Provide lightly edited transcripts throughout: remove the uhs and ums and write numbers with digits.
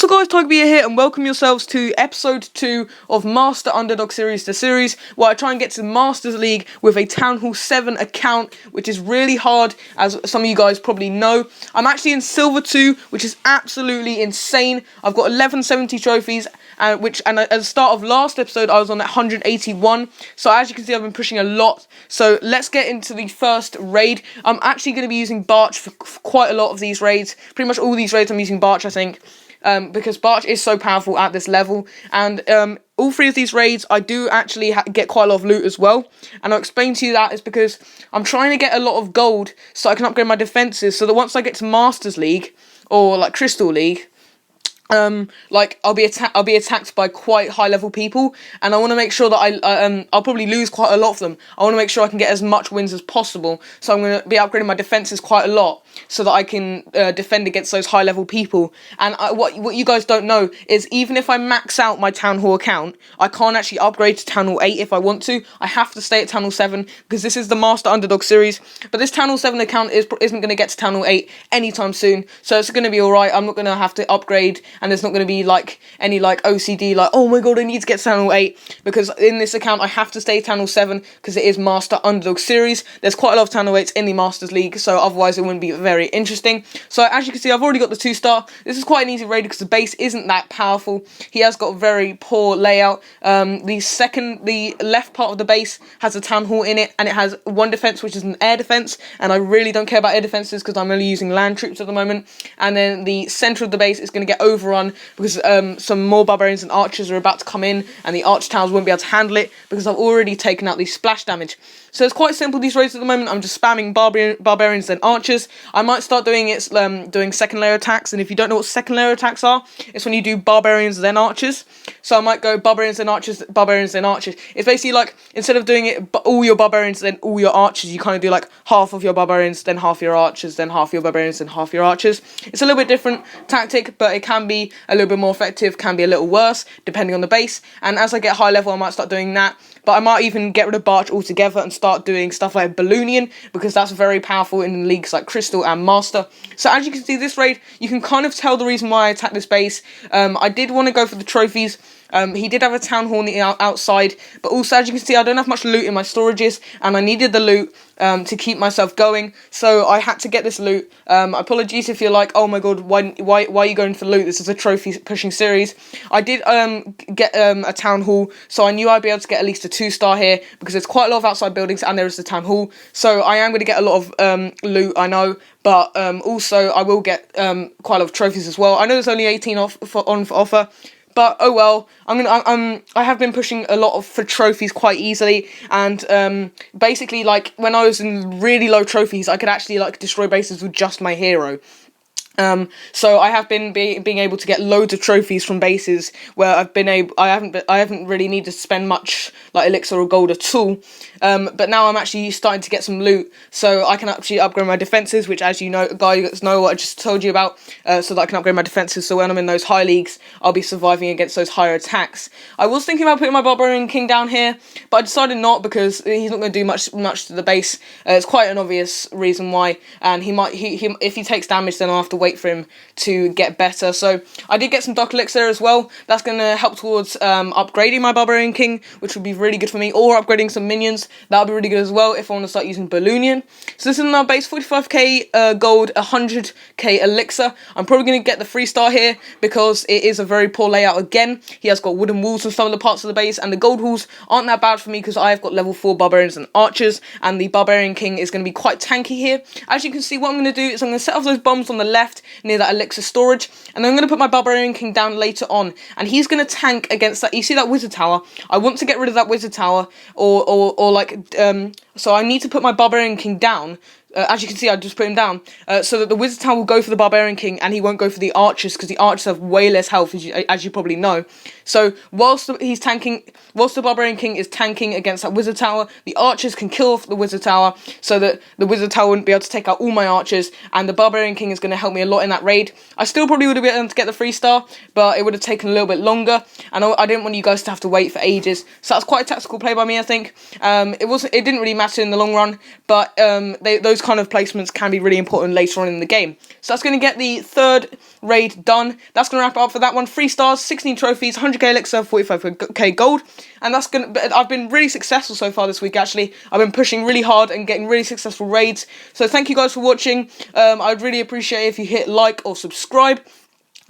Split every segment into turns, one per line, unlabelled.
What's up guys, Tiger here, and welcome yourselves to episode 2 of Master Underdog series, the series where I try and get to the Masters League with a Town Hall 7 account, which is really hard, as some of you guys probably know. I'm actually in Silver 2, which is absolutely insane. I've got 1170 trophies, and at the start of last episode, I was on 181, so as you can see, I've been pushing a lot. So let's get into the first raid. I'm actually going to be using Barch for quite a lot of these raids. Pretty much all these raids I'm using Barch, I think. Because Barch is so powerful at this level, and all three of these raids I do actually get quite a lot of loot as well, and I'll explain to you that is because I'm trying to get a lot of gold so I can upgrade my defenses, so that once I get to Masters League or like Crystal League, I'll be attacked by quite high level people, and I want to make sure that I'll probably lose quite a lot of them. I want to make sure I can get as much wins as possible, so I'm going to be upgrading my defenses quite a lot so that I can defend against those high level people. And what you guys don't know is, even if I max out my Town Hall account, I can't actually upgrade to Town Hall 8 if I want to. I have to stay at Town Hall 7 because this is the Master Underdog series, but this Town Hall 7 account isn't going to get to Town Hall 8 anytime soon, so it's going to be alright. I'm not going to have to upgrade, and there's not going to be any OCD oh my god, I need to get to Town Hall 8, because in this account I have to stay Town Hall 7 because it is Master Underdog series. There's quite a lot of Town Hall 8s in the Masters League, so otherwise it wouldn't be very interesting. So as you can see, I've already got the 2-star. This is quite an easy raid because the base isn't that powerful. He has got a very poor layout. The left part of the base has a Town Hall in it, and it has one defense, which is an air defense, and I really don't care about air defenses because I'm only using land troops at the moment. And then the center of the base is going to get overrun because some more barbarians and archers are about to come in, and the arch towers won't be able to handle it because I've already taken out the splash damage. So it's quite simple, these raids at the moment. I'm just spamming barbarians and archers. I might start doing doing second layer attacks, and if you don't know what second layer attacks are, it's when you do barbarians then archers. So I might go barbarians then archers, barbarians then archers. It's basically instead of doing it all your barbarians then all your archers, you kind of do half of your barbarians then half your archers, then half your barbarians then half your archers. It's a little bit different tactic, but it can be a little bit more effective, can be a little worse depending on the base. And as I get high level, I might start doing that, but I might even get rid of Barch altogether and start doing stuff like Balloonian, because that's very powerful in leagues like Crystal and Master. So as you can see, this raid, you can kind of tell the reason why I attacked this base. I did want to go for the trophies. He did have a Town Hall on the outside, but also, as you can see, I don't have much loot in my storages, and I needed the loot to keep myself going, so I had to get this loot. Apologies if you're like, oh my god, why are you going for loot? This is a trophy pushing series. I did get a Town Hall, so I knew I'd be able to get at least a 2-star here, because there's quite a lot of outside buildings, and there is the Town Hall, so I am going to get a lot of loot, I know, but also I will get quite a lot of trophies as well. I know there's only 18 on for offer, but oh well. I have been pushing a lot for trophies quite easily, and basically when I was in really low trophies, I could actually destroy bases with just my hero. So I have been being able to get loads of trophies from bases where I haven't really needed to spend much elixir or gold at all. But now I'm actually starting to get some loot, so I can actually upgrade my defenses, which, as you know, guys know what I just told you about, so that I can upgrade my defenses, so when I'm in those high leagues, I'll be surviving against those higher attacks. I was thinking about putting my Barbarian King down here, but I decided not, because he's not going to do much to the base. It's quite an obvious reason why, and if he takes damage, then I'll have to wait for him to get better. So I did get some Dark Elixir as well. That's going to help towards upgrading my Barbarian King, which would be really good for me, or upgrading some minions. That would be really good as well if I want to start using Balloonian. So this is our base, 45k gold, 100k elixir. I'm probably going to get the 3-star here because it is a very poor layout again. He has got wooden walls on some of the parts of the base, and the gold walls aren't that bad for me because I have got level 4 barbarians and archers, and the Barbarian King is going to be quite tanky here. As you can see, what I'm going to do is I'm going to set off those bombs on the left near that elixir storage, and then I'm going to put my Barbarian King down later on, and he's going to tank against that. You see that wizard tower? I want to get rid of that wizard tower, so I need to put my Barbarian King down. As you can see, I just put him down, so that the Wizard Tower will go for the Barbarian King, and he won't go for the Archers, because the Archers have way less health, as you probably know. So, whilst the Barbarian King is tanking against that Wizard Tower, the Archers can kill off the Wizard Tower, so that the Wizard Tower wouldn't be able to take out all my Archers, and the Barbarian King is going to help me a lot in that raid. I still probably would have been able to get the 3-star, but it would have taken a little bit longer, and I didn't want you guys to have to wait for ages, so that's quite a tactical play by me, I think. It didn't really matter in the long run, but those those kind of placements can be really important later on in the game. So that's going to get the third raid done. That's going to wrap it up for that one. 3 stars, 16 trophies, 100k elixir, 45k gold. And that's going to... I've been really successful so far this week, actually. I've been pushing really hard and getting really successful raids. So thank you guys for watching. I'd really appreciate it if you hit like or subscribe.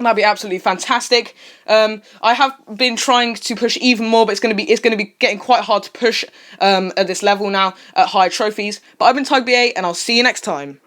That'd be absolutely fantastic. I have been trying to push even more, but it's going to be getting quite hard to push at this level now at higher trophies. But I've been TugBA, and I'll see you next time.